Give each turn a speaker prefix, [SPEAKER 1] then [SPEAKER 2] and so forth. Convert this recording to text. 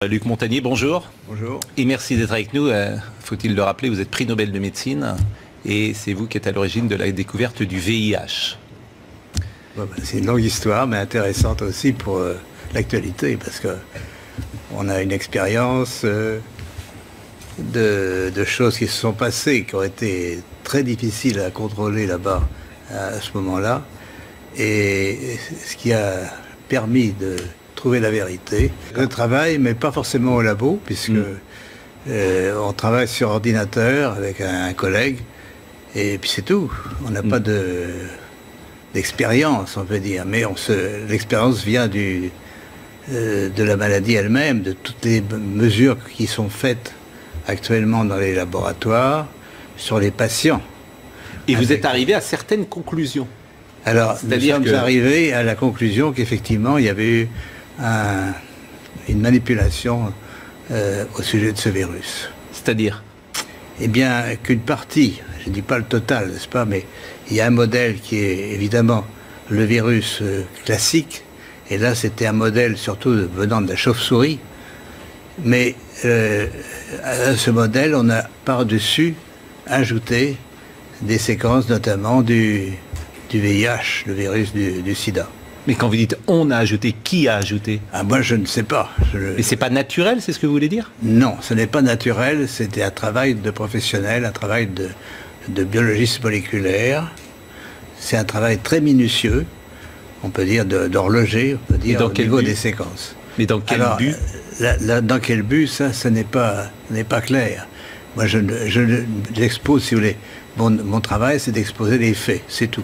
[SPEAKER 1] Luc Montagnier, bonjour.
[SPEAKER 2] Bonjour.
[SPEAKER 1] Et merci d'être avec nous. Faut-il le rappeler, vous êtes prix Nobel de médecine et c'est vous qui êtes à l'origine de la découverte du VIH.
[SPEAKER 2] Bon, c'est une longue histoire, mais intéressante aussi pour l'actualité, parce que on a une expérience de choses qui se sont passées, qui ont été très difficiles à contrôler là-bas à ce moment-là, et ce qui a permis de trouver la vérité. Je travaille, mais pas forcément au labo, puisque on travaille sur ordinateur avec un collègue, et puis c'est tout. On n'a pas d'expérience, on peut dire, mais l'expérience vient de la maladie elle-même, de toutes les mesures qui sont faites actuellement dans les laboratoires sur les patients.
[SPEAKER 1] Et vous êtes arrivé à certaines conclusions.
[SPEAKER 2] Alors, nous sommes arrivés à la conclusion qu'effectivement, il y avait eu une manipulation au sujet de ce virus.
[SPEAKER 1] C'est-à-dire?
[SPEAKER 2] Eh bien, qu'une partie, je ne dis pas le total, n'est-ce pas, mais il y a un modèle qui est évidemment le virus classique, et là c'était un modèle surtout venant de la chauve-souris, mais à ce modèle on a par-dessus ajouté des séquences notamment du VIH, le virus du sida.
[SPEAKER 1] Mais quand vous dites « on a ajouté », qui a ajouté?
[SPEAKER 2] Ah, moi je ne sais pas.
[SPEAKER 1] Mais c'est pas naturel, c'est ce que vous voulez dire?
[SPEAKER 2] Non, ce n'est pas naturel, c'était un travail de professionnel, un travail de biologiste moléculaire. C'est un travail très minutieux, on peut dire d'horloger, on peut dire au niveau des séquences.
[SPEAKER 1] Mais dans quel but?
[SPEAKER 2] Dans quel but, ça n'est pas clair. Moi, j'expose, si vous voulez, mon travail, c'est d'exposer les faits, c'est tout.